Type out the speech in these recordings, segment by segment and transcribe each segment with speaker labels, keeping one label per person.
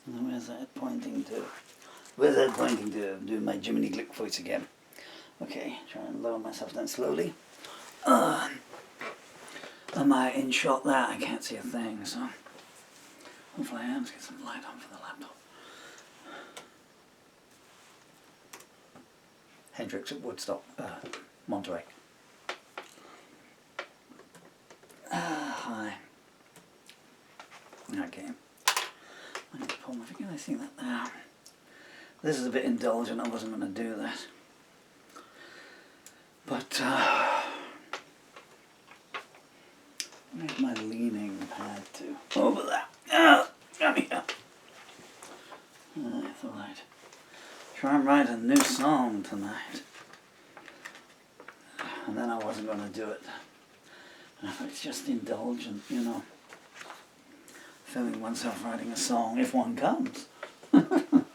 Speaker 1: Where's that pointing to? Where's that pointing to? Do my Jiminy Glick voice again. Okay, try and lower myself down slowly. Am I in shot there? I can't see a thing, so hopefully I am. Let's get some light on for the laptop. Hendrix at Woodstock, Monterey. Hi. Okay. I need to pull my finger. I see that now. This is a bit indulgent. I wasn't going to do this. But, where's my leaning pad to? Over there. Come here. I thought I'd try and write a new song tonight. And then I wasn't going to do it. It's just indulgent, you know. Filming oneself writing a song if one comes. It'd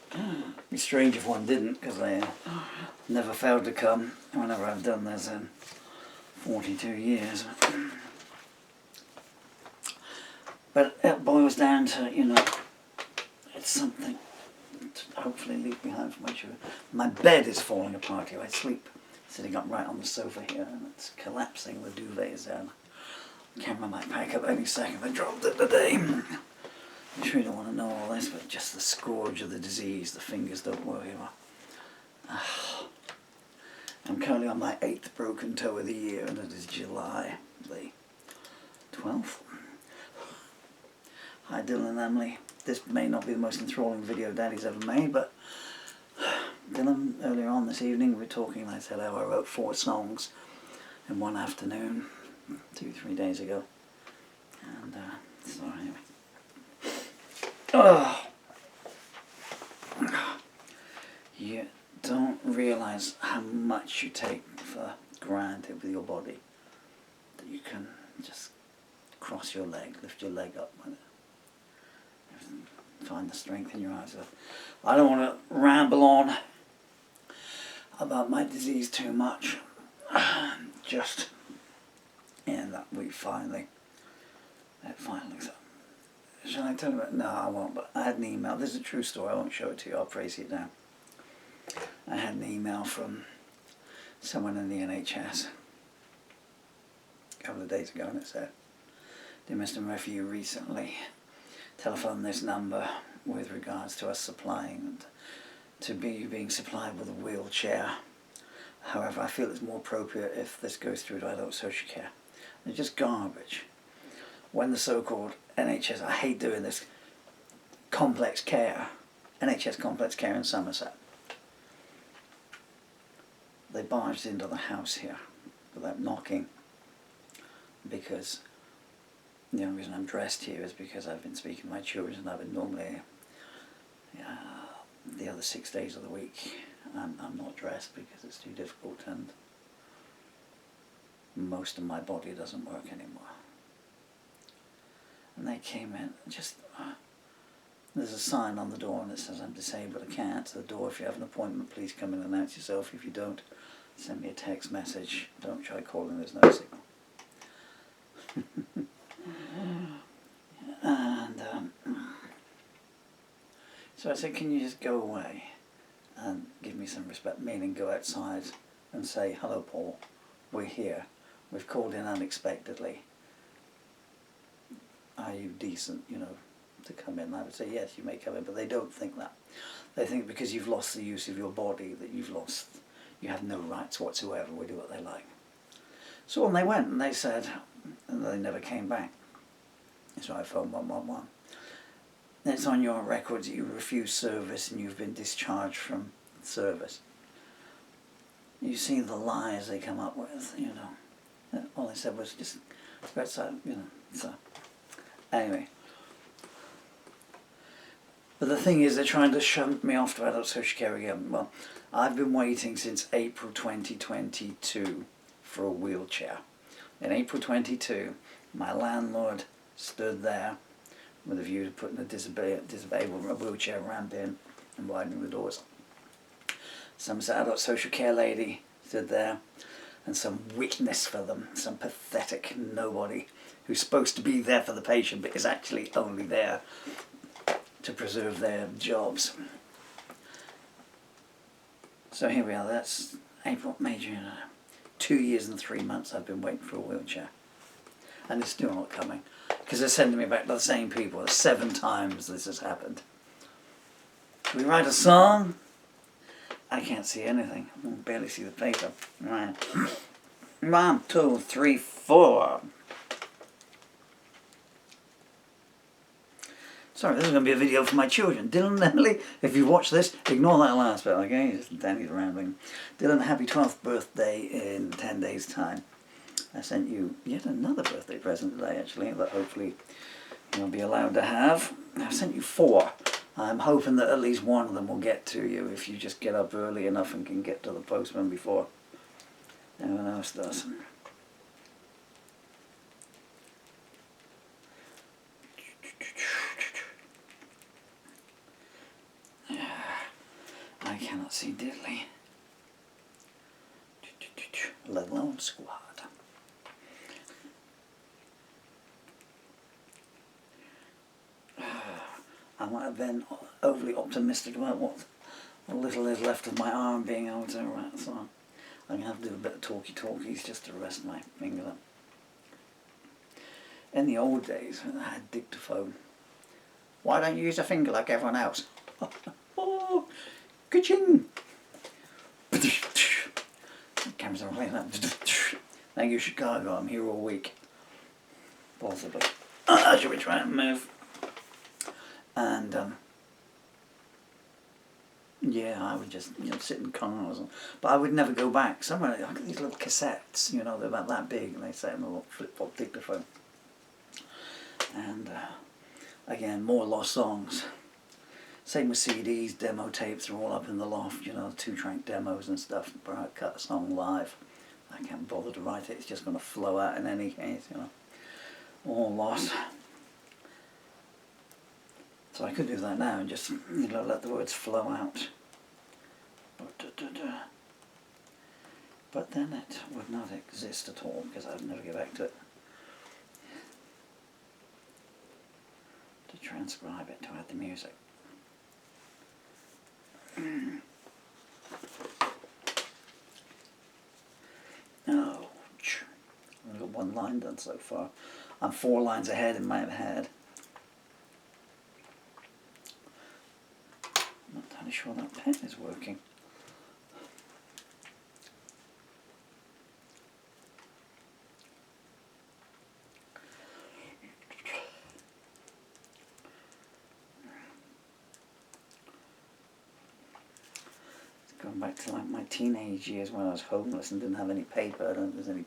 Speaker 1: be strange if one didn't, because they never failed to come whenever I've done this in 42 years. But it boils down to, you know, it's something to hopefully leave behind for my children. My bed is falling apart here. I sleep sitting upright on the sofa here, and it's collapsing. The duvet is down. The camera might pack up any second. I dropped it today. I'm sure you don't want to know all this, but just the scourge of the disease. The fingers don't work anymore. I'm currently on my 8th broken toe of the year, and it is July the 12th. Hi Dylan and Emily. This may not be the most enthralling video Daddy's ever made, but Dylan, earlier on this evening, we were talking, and I said how I wrote 4 songs in one afternoon, 2-3 days ago. And, so anyway. Oh. You don't realise how much you take for granted with your body. That you can just cross your leg, lift your leg up with it. Find the strength in your eyes. I don't want to ramble on about my disease too much. Just in that we finally, shall I tell you about? No, I won't, but I had an email. This is a true story. I won't show it to you. I'll praise it down. I had an email from someone in the NHS a couple of days ago, and it said, "Dear Mr. Murphy, you recently telephoned this number with regards to us supplying, to be being supplied with a wheelchair. However, I feel it's more appropriate if this goes through to adult social care." It's just garbage. When the so-called NHS, I hate doing this, complex care, NHS complex care in Somerset, they barged into the house here without knocking, because the only reason I'm dressed here is because I've been speaking to my children, and I've been normally the other 6 days of the week I'm not dressed because it's too difficult, and most of my body doesn't work anymore. And they came in, just there's a sign on the door and it says, "I'm disabled, I can't answer the door. If you have an appointment, please come and announce yourself. If you don't, send me a text message. Don't try calling, there's no signal." And so I said, "Can you just go away and give me some respect?" Meaning go outside and say, "Hello Paul, we're here. We've called in unexpectedly. Are you decent, you know, to come in?" And I would say, "Yes, you may come in," but they don't think that. They think because you've lost the use of your body that you have no rights whatsoever. We do what they like. So on they went, and they said, and they never came back. So I phoned 111. It's on your records that you refused service and you've been discharged from service. You see the lies they come up with, you know. All they said was just go outside, you know. So anyway. But the thing is, they're trying to shunt me off to adult social care again. Well, I've been waiting since April 2022 for a wheelchair. In April 22, my landlord stood there with a view to putting a disabled wheelchair ramp in and widening the doors. Some adult social care lady stood there, and some witness for them, some pathetic nobody who's supposed to be there for the patient but is actually only there to preserve their jobs. So here we are, that's April, May, June. 2 years and 3 months I've been waiting for a wheelchair. And it's still not coming. Because they're sending me back to the same people. 7 times this has happened. We write a song. I can't see anything. I can barely see the paper. Right. 1, 2, 3, 4. Sorry, this is going to be a video for my children. Dylan and Emily, if you watch this, ignore that last bit, okay? Just Danny's rambling. Dylan, happy 12th birthday in 10 days' time. I sent you yet another birthday present today, actually, that hopefully you'll be allowed to have. I sent you 4. I'm hoping that at least one of them will get to you if you just get up early enough and can get to the postman before anyone else does. I cannot see diddly, let alone squad. I might have been overly optimistic about what little is left of my arm being able to write, so I'm going to have to do a bit of talkies just to rest my finger up. In the old days when I had dictaphone, why don't you use a finger like everyone else? Oh, ka-ching! Cameras are playing that. Thank you, Chicago. I'm here all week. Possibly. Should we try and move? And yeah, I would just sit in cars, but I would never go back. Somewhere I got these little cassettes, they're about that big, and they say in a little flip-flop dictaphone. And again, more lost songs. Same with CDs, demo tapes are all up in the loft, 2-track demos and stuff. But I cut a song live. I can't bother to write it, it's just going to flow out in any case, all lost. So I could do that now and just, let the words flow out. But then it would not exist at all because I'd never get back to it. To transcribe it, to add the music. Oh, I've got 1 line done so far. I'm 4 lines ahead in my head. I'm not entirely sure that pen is working. Going back to like my teenage years when I was homeless and didn't have any paper. There's only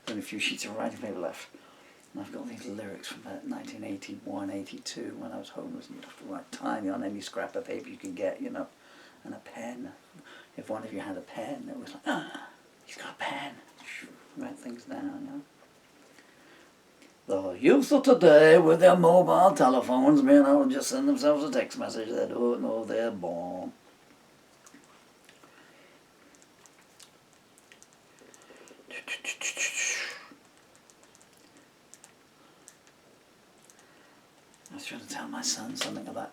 Speaker 1: a few sheets of writing paper left. And I've got these lyrics from about 1981, 82 when I was homeless, and you'd have to write tiny on any scrap of paper you could get, and a pen. If one of you had a pen, it was like, he's got a pen. Write things down, The youth of today with their mobile telephones being able to just send themselves a text message, they don't know they're born. I was trying to tell my son something about,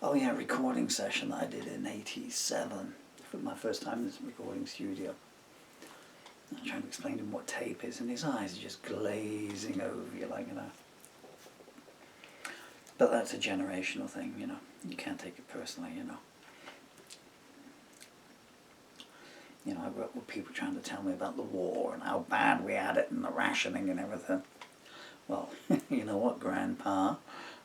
Speaker 1: a recording session that I did in '87 for my first time in this recording studio. I'm trying to explain to him what tape is, and his eyes are just glazing over you, But that's a generational thing, You can't take it personally, I grew up with people trying to tell me about the war and how bad we had it and the rationing and everything. Well, you know what, Grandpa?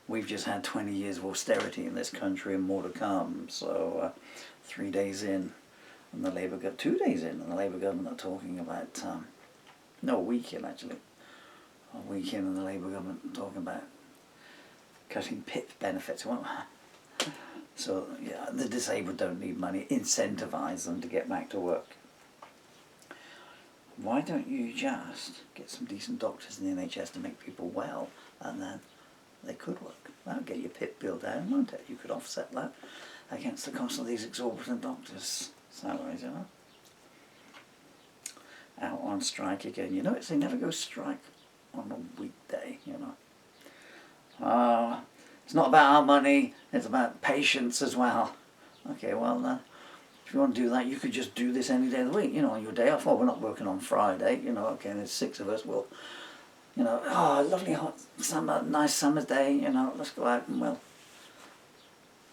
Speaker 1: We've just had 20 years of austerity in this country and more to come. So 3 days in, and the Labour got 2 days in, and the Labour government are talking about, a week in actually. A week in, and the Labour government talking about cutting PIP benefits. So, the disabled don't need money. Incentivise them to get back to work. Why don't you just get some decent doctors in the NHS to make people well, and then they could work. That'll get your PIP bill down, won't it? You could offset that against the cost of these exorbitant doctors' salaries, Out on strike again. They never go strike on a weekday, It's not about our money, it's about patience as well. Okay, well, if you want to do that, you could just do this any day of the week, on your day off. Well, we're not working on Friday, okay, there's 6 of us, we'll, oh, lovely hot summer, nice summer's day, let's go out and we'll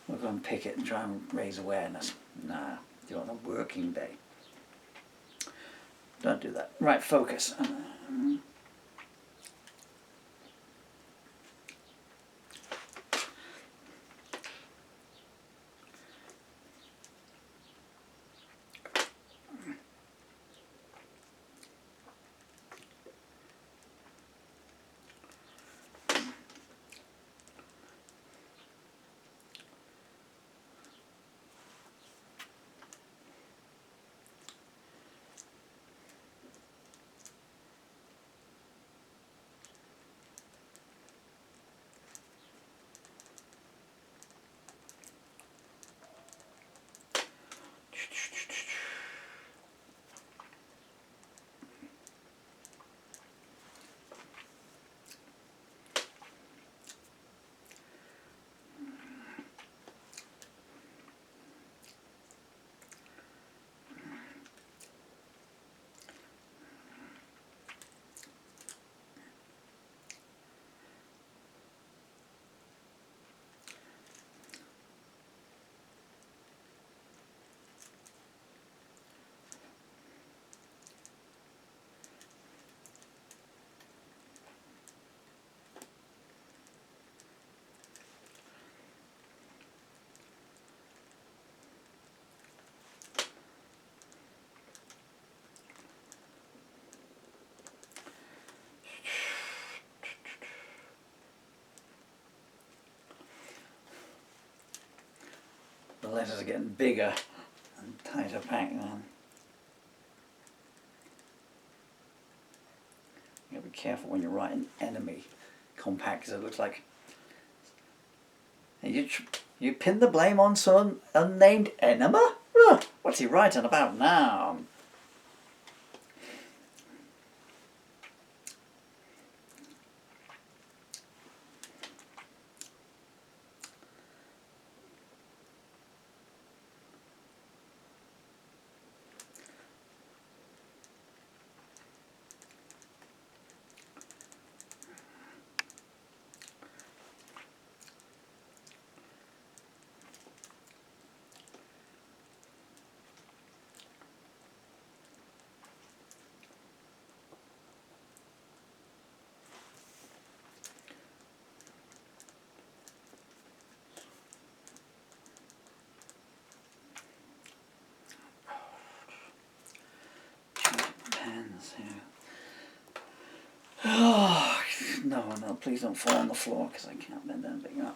Speaker 1: go and pick it and try and raise awareness. Nah, do it on a working day. Don't do that. Right, focus. The letters are getting bigger and tighter packed now. You gotta be careful when you're writing enemy compact, because it looks like you pin the blame on some unnamed enema? What's he writing about now? Pens here. Oh, no, please don't fall on the floor because I can't bend down big enough.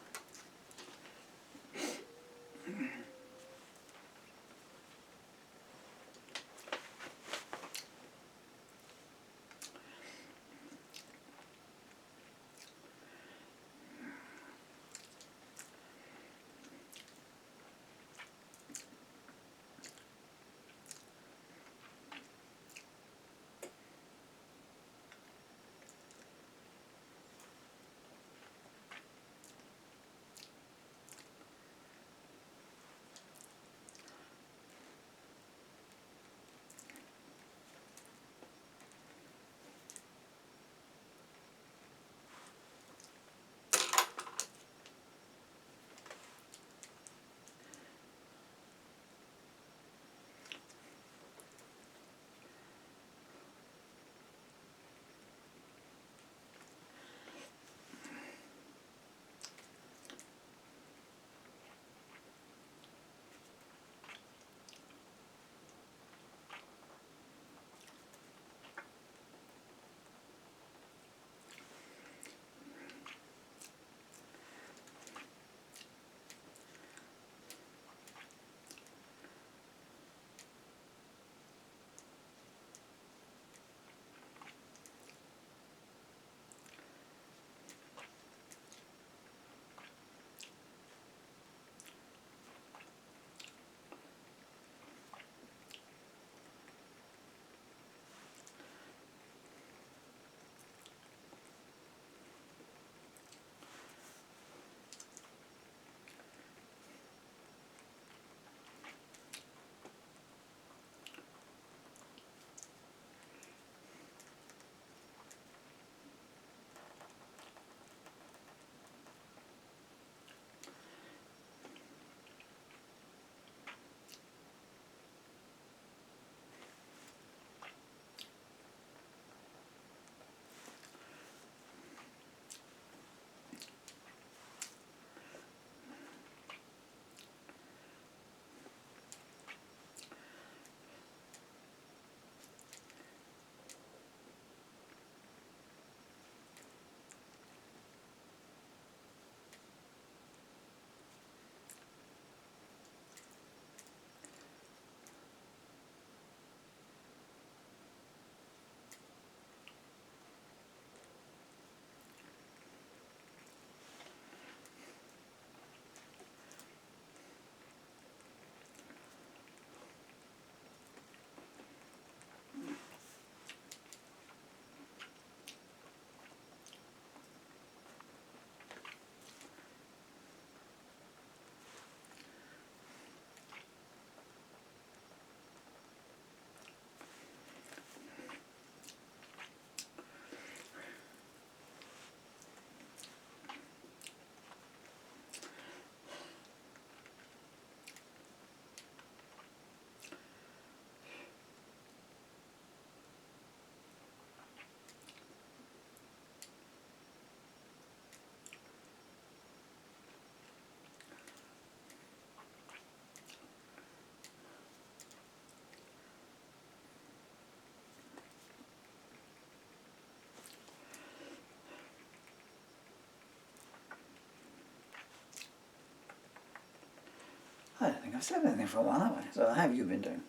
Speaker 1: I don't think I've said anything for a while, have I? So how have you been doing?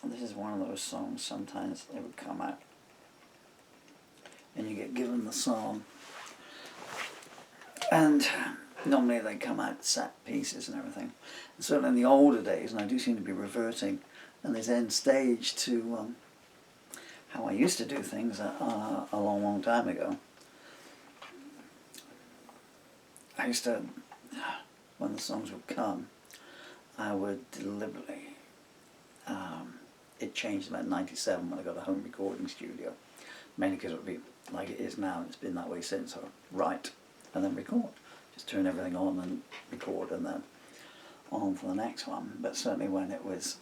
Speaker 1: This is one of those songs, sometimes they would come out and you get given the song, and normally they come out set pieces and everything. And certainly in the older days, and I do seem to be reverting and this end stage to how I used to do things a long time ago. I used to, when the songs would come, I would deliberately, it changed about '97 when I got a home recording studio, mainly because it would be like it is now, and it's been that way since. So write and then record, just turn everything on and record and then on for the next one. But certainly when it was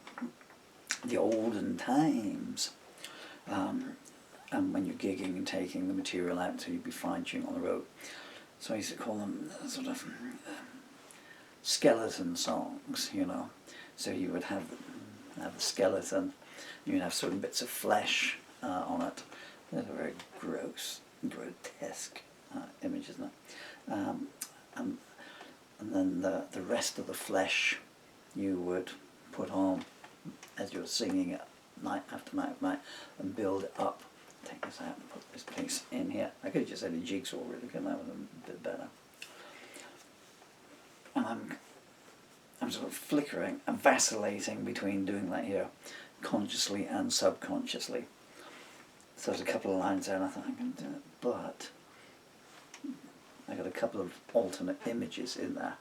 Speaker 1: the olden times, and when you're gigging and taking the material out, so you'd be fine-tuning on the road. So I used to call them sort of skeleton songs, you know. So you would have the skeleton, you'd have certain bits of flesh on it. That's a very gross, grotesque image, isn't it? And then the rest of the flesh you would put on as you're singing it night after night after night and build it up. Take this out and put this piece in here. I could have just had a jigsaw really, come out with a bit better. And I'm sort of flickering and vacillating between doing that here consciously and subconsciously. So there's a couple of lines there and I thought I'm going to do it, but I got a couple of alternate images in there.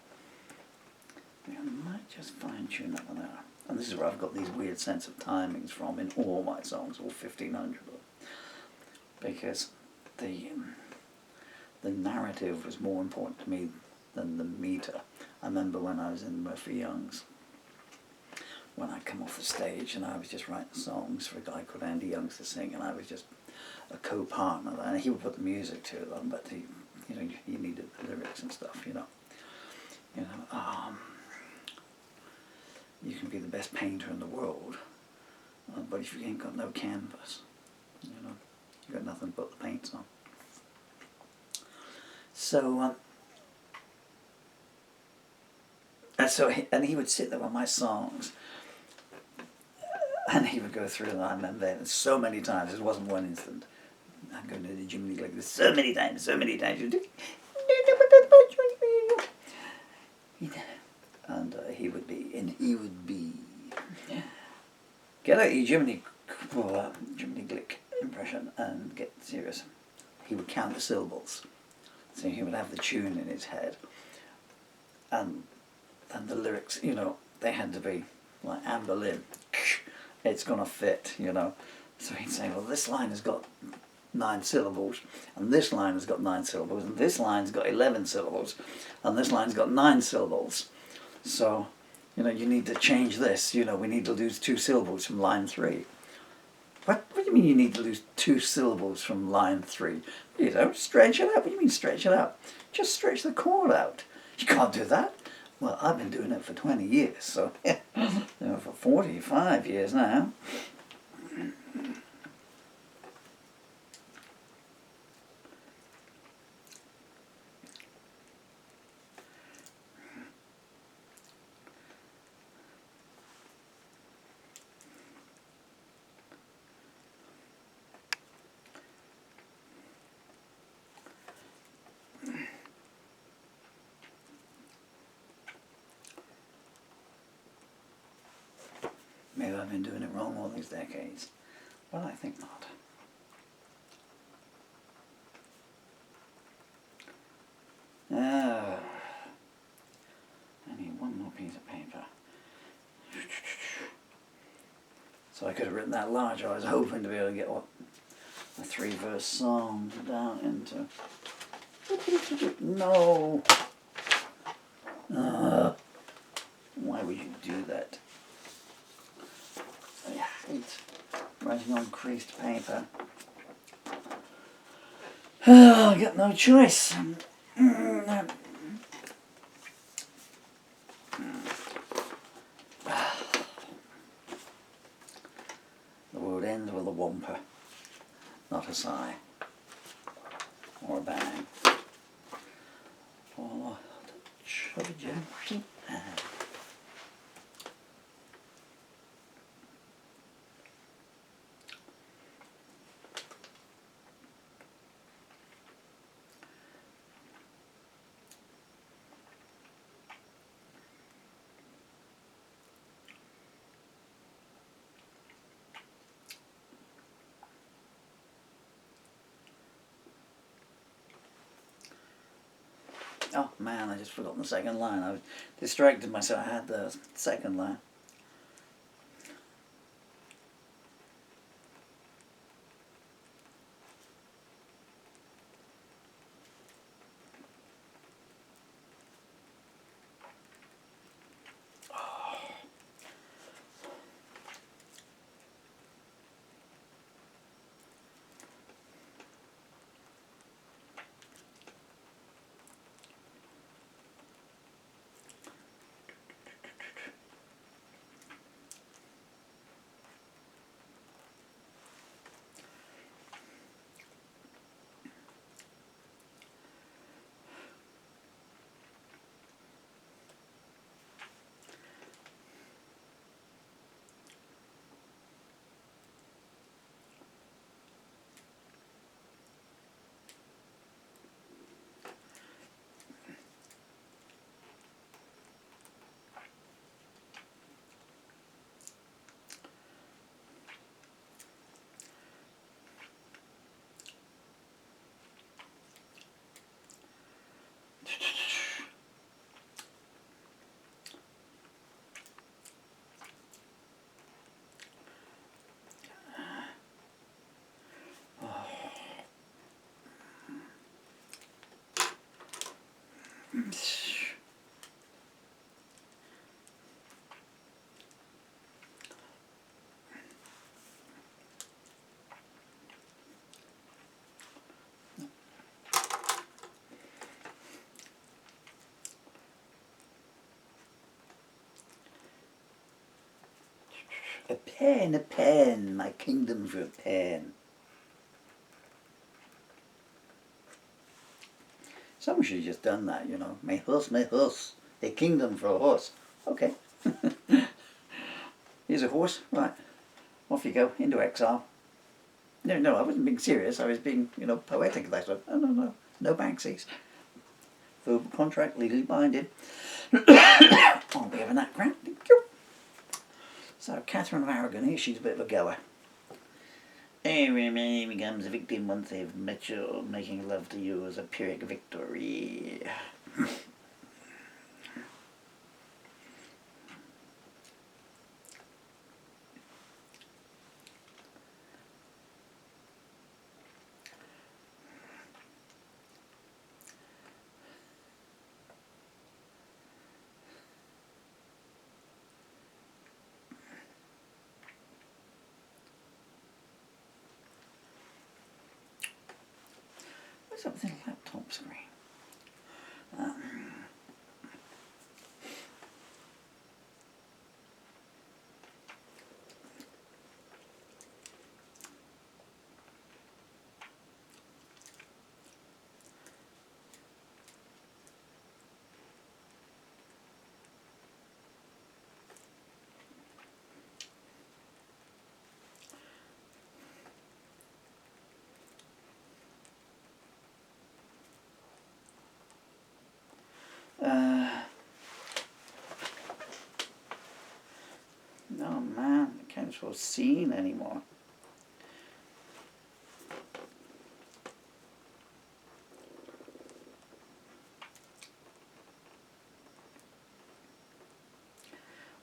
Speaker 1: I might just fine tune that one there. And this is where I've got these weird sense of timings from in all my songs, all 1,500 of them. Because the narrative was more important to me than the meter. I remember when I was in Murphy Young's, when I'd come off the stage and I was just writing songs for a guy called Andy Youngs to sing, and I was just a co-partner there, and he would put the music to them, but he needed the lyrics and stuff, you know. You can be the best painter in the world, but if you ain't got no canvas, you know, you got nothing but the paints on. So, and he would sit there with my songs, and he would go through them. I remember so many times. It wasn't one instant. I'm going to the Jiminy like this so many times. And he would be, get out your Jiminy Glick impression and get serious. He would count the syllables. So he would have the tune in his head. And the lyrics, you know, they had to be like Anne Boleyn. It's going to fit, you know. So he'd say, well, this line has got 9 syllables, and this line has got 9 syllables, and this line's got 11 syllables, and this line's got 9 syllables. So, you know, you need to change this. You know, we need to lose 2 syllables from line 3. What do you mean you need to lose 2 syllables from line 3? You don't stretch it out. What do you mean stretch it out? Just stretch the chord out. You can't do that. Well, I've been doing it for 20 years, so you know, for 45 years now. Maybe I've been doing it wrong all these decades. Well, I think not. I need one more piece of paper. So I could have written that larger. I was hoping to be able to get a 3-verse song down into... No! Why would you do that? I hate writing on creased paper. I got no choice. The word ends with a whomper, not a sigh or a bang. For the Chubby Jim. Oh man, I just forgot the second line. I was distracted myself. I had the second line. A pen, my kingdom for a pen. Someone should have just done that, you know. My horse, a kingdom for a horse. Okay. Here's a horse, right. Off you go, into exile. No, I wasn't being serious. I was being, poetic. That's what. No backsies. Verbal contract, legally binding. I'll be having that crap. So, Catherine of Aragon, here she's a bit of a goer. Every man becomes a victim once they've met you. Making love to you is a Pyrrhic victory. What's up with the laptop screen? No man, I can't show scene anymore.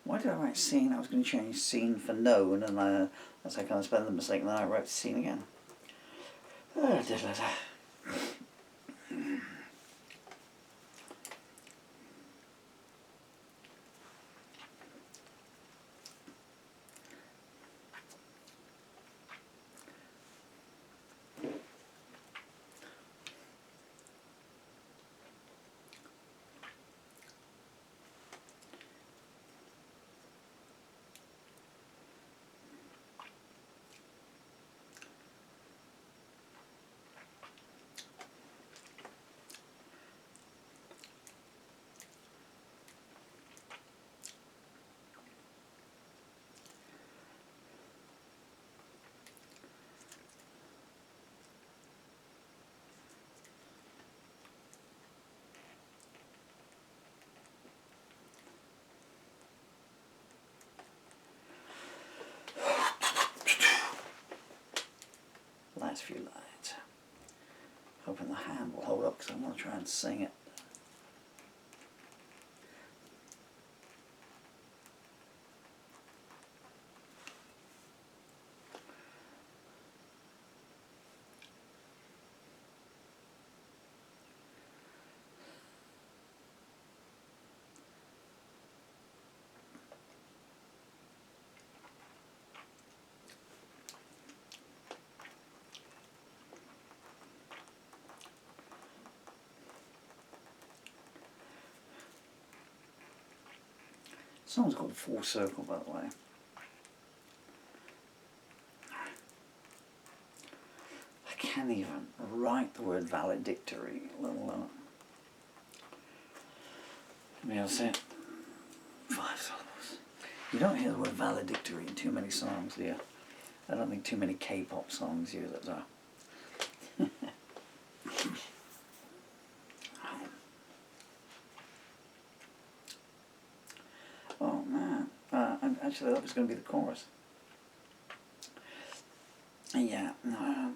Speaker 1: Why did I write scene? I was going to change scene for known, and that's how I kind of spelled the mistake, and then I wrote scene again. book, so I'm going to try and sing it. The song's called Full Circle, by the way. I can't even write the word valedictory, let alone. Maybe I'll say it. 5 syllables. You don't hear the word valedictory in too many songs, do you? I don't think too many K-pop songs use it, though. Oh man, actually that was going to be the chorus. Yeah, no.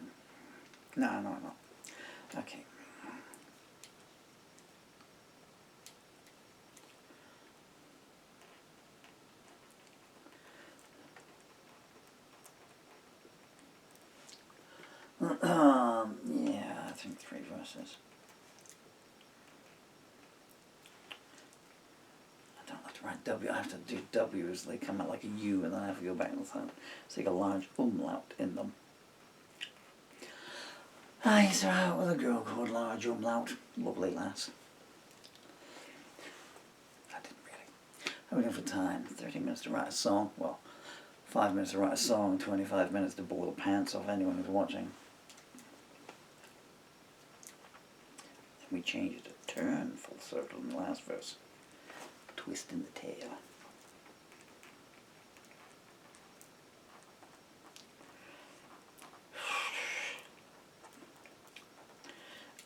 Speaker 1: Okay. Yeah, I think 3 verses. I don't have to write W, I have to do W's, they come out like a U and then I have to go back and stick a large umlaut in them. I used to out with a girl called Large Umlaut, lovely lass. I didn't really. I was looking for time, 30 minutes to write a song, well, 5 minutes to write a song, 25 minutes to bore the pants off anyone who's watching. We changed it to turn full circle in the last verse. Twist in the tail.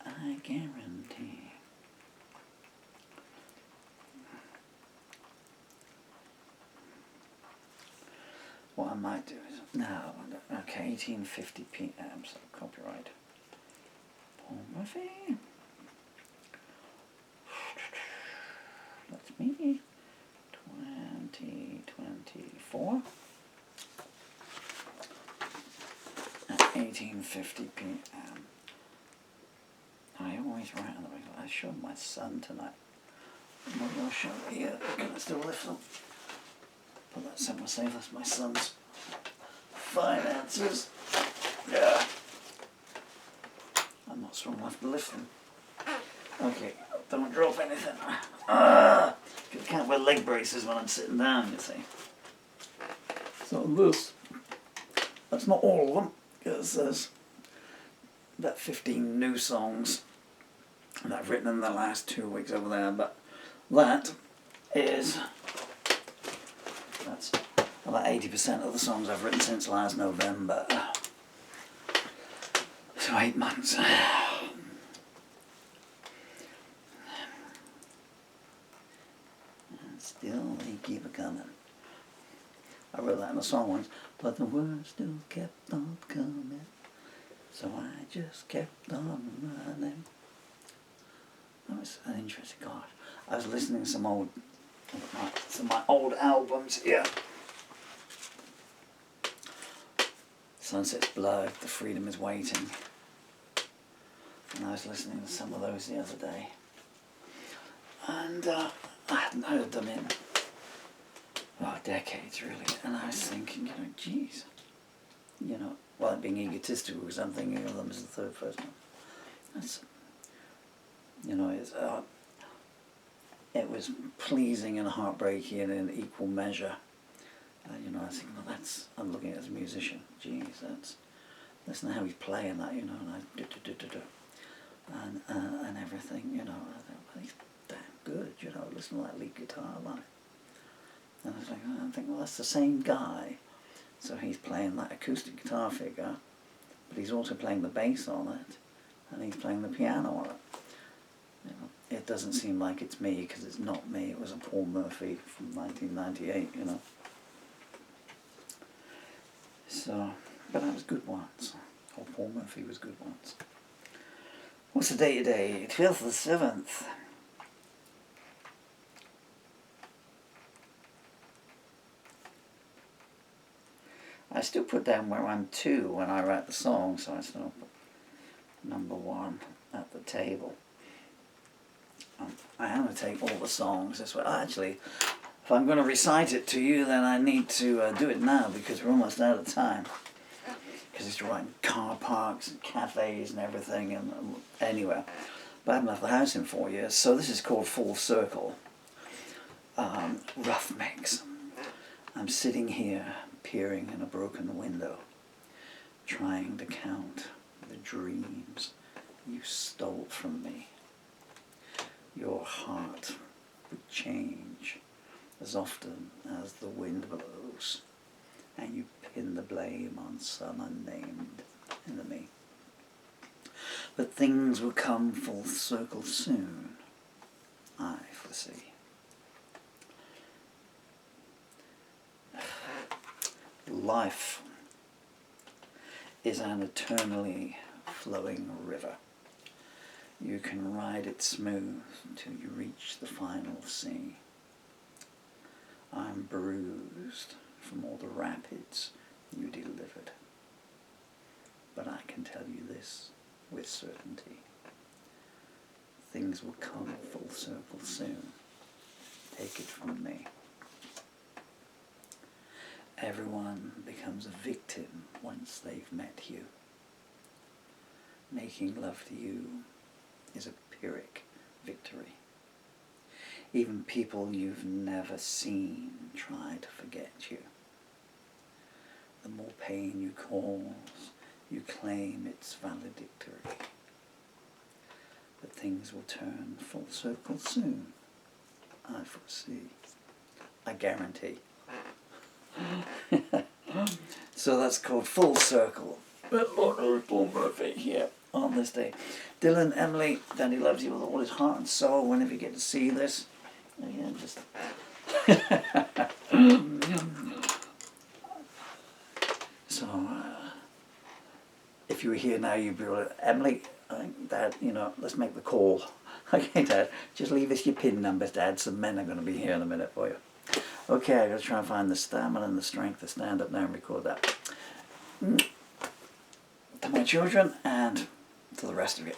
Speaker 1: I guarantee. What I might do is, now, okay, 1850 PM, so copyright. Paul Murphy. That's me. 2024. At 1850 PM. I always write on the regular. I showed my son tonight. Maybe I'll show it here. Can I still lift them? Put that somewhere safe. That's my son's finances. Yeah. I'm not strong enough to lift them. Okay, don't drop anything. I can't wear leg braces when I'm sitting down, you see. So this, that's not all of them, because there's about 15 new songs that I've written in the last 2 weeks over there, but that's about 80% of the songs I've written since last November. So 8 months. And still they keep it coming. I wrote that in a song once, but the words still kept on coming. So I just kept on running. That was an interesting, God. I was listening to some of my old albums here. Sunset's Blood, The Freedom Is Waiting. And I was listening to some of those the other day. And I hadn't heard them in decades really. And I was thinking, geez. Well, being egotistical because I'm thinking of them as the third person. That's, it was pleasing and heartbreaking in equal measure. I think, I'm looking at it as a musician. Geez, listen to how he's playing that, and I and everything, I thought, he's damn good, listen to that lead guitar line. And I was like, I'm thinking, well, that's the same guy. So he's playing that acoustic guitar figure, but he's also playing the bass on it, and he's playing the piano on it. It doesn't seem like it's me, because it's not me. It was a Paul Murphy from 1998, So, but I was good once. Or Paul Murphy was good once. What's the date today? 12th of the 7th. I still put down where I'm 2 when I write the song, so I still put number 1 at the table. I annotate all the songs as well. Actually, if I'm going to recite it to you, then I need to do it now because we're almost out of time. Because it's writing car parks and cafes and everything and anywhere. But I haven't left the house in 4 years, so this is called Full Circle. Rough mix. I'm sitting here, peering in a broken window, trying to count the dreams you stole from me. Your heart would change as often as the wind blows, and you pin the blame on some unnamed enemy. But things will come full circle soon, I foresee. Life is an eternally flowing river. You can ride it smooth till you reach the final sea. I'm bruised from all the rapids you delivered, but I can tell you this with certainty. Things will come full circle soon. Take it from me. Everyone becomes a victim once they've met you. Making love to you is a Pyrrhic victory. Even people you've never seen try to forget you. The more pain you cause, you claim it's valedictory. But things will turn full circle soon, I foresee. I guarantee. So that's called Full Circle. Lord Paul Murphy here on this day. Dylan, Emily, Daddy loves you with all his heart and soul. Whenever you get to see this, again, just so if you were here now, you'd be able to, Emily, Dad, let's make the call. Okay, Dad, just leave us your PIN numbers, Dad. Some men are going to be here in a minute for you. Okay, I've got to try and find the stamina and the strength to stand up now and record that. To my children and to the rest of you.